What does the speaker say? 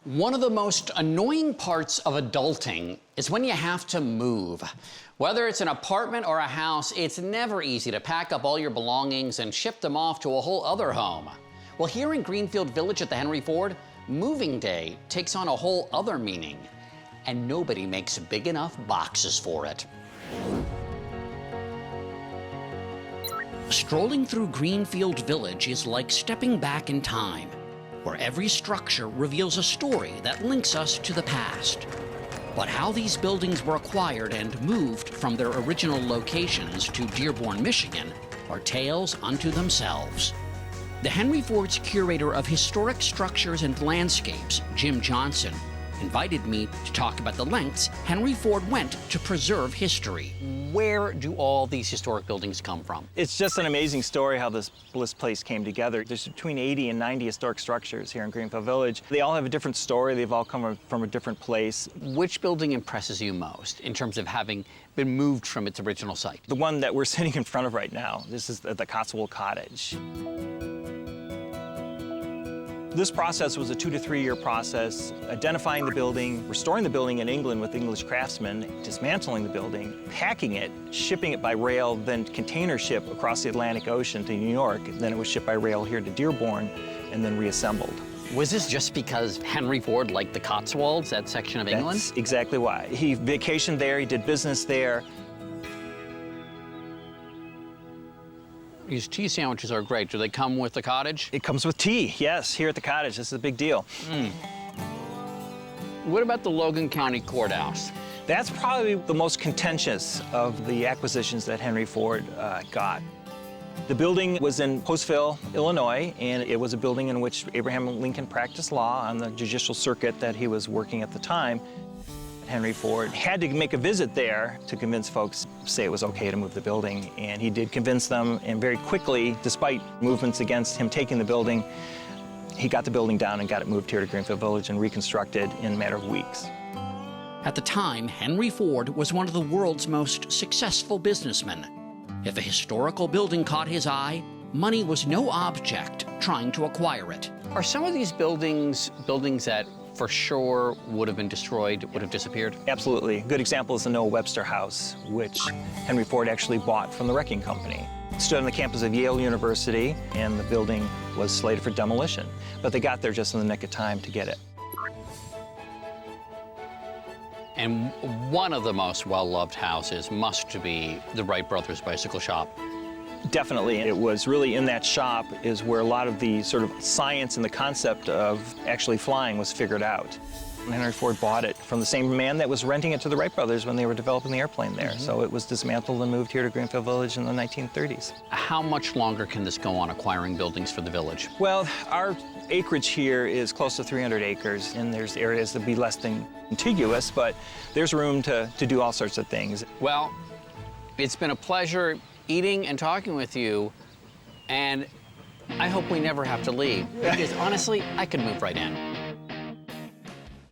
One of the most annoying parts of adulting is when you have to move. Whether it's an apartment or a house, it's never easy to pack up all your belongings and ship them off to a whole other home. Well, here in Greenfield Village at the Henry Ford, moving day takes on a whole other meaning, and nobody makes big enough boxes for it. Strolling through Greenfield Village is like stepping back in time, where every structure reveals a story that links us to the past. But how these buildings were acquired and moved from their original locations to Dearborn, Michigan, are tales unto themselves. The Henry Ford's curator of historic structures and landscapes, Jim Johnson, invited me to talk about the lengths Henry Ford went to preserve history. Where do all these historic buildings come from? It's just an amazing story how this place came together. There's between 80 and 90 historic structures here in Greenfield Village. They all have a different story. They've all come from a different place. Which building impresses you most in terms of having been moved from its original site? The one that we're sitting in front of right now, this is the Cotswold Cottage. This process was a 2 to 3 year process, identifying the building, restoring the building in England with English craftsmen, dismantling the building, packing it, shipping it by rail, then container ship across the Atlantic Ocean to New York. Then it was shipped by rail here to Dearborn and then reassembled. Was this just because Henry Ford liked the Cotswolds, that section of England? That's exactly why. He vacationed there, he did business there. These tea sandwiches are great. Do they come with the cottage? It comes with tea, yes, here at the cottage. This is a big deal. What about the Logan County Courthouse? That's probably the most contentious of the acquisitions that Henry Ford got. The building was in Postville, Illinois, and it was a building in which Abraham Lincoln practiced law on the judicial circuit that he was working at the time. Henry Ford had to make a visit there to convince folks, say it was okay to move the building, and he did convince them, and very quickly, despite movements against him taking the building, he got the building down and got it moved here to Greenfield Village and reconstructed in a matter of weeks. At the time, Henry Ford was one of the world's most successful businessmen. If a historical building caught his eye, money was no object trying to acquire it. Are some of these buildings that for sure would have been destroyed, would have disappeared? Absolutely. A good example is the Webster house, which Henry Ford actually bought from the wrecking company. It stood on the campus of Yale University, and the building was slated for demolition. But they got there just in the nick of time to get it. And one of the most well-loved houses must be the Wright Brothers bicycle shop. Definitely. It was really in that shop is where a lot of the sort of science and the concept of actually flying was figured out. And Henry Ford bought it from the same man that was renting it to the Wright Brothers when they were developing the airplane there. So it was dismantled and moved here to Greenfield Village in the 1930s. How much longer can this go on acquiring buildings for the village? Well, our acreage here is close to 300 acres, and there's areas that be less than contiguous, but there's room to do all sorts of things. Well, it's been a pleasure eating and talking with you, and I hope we never have to leave, because honestly, I could move right in.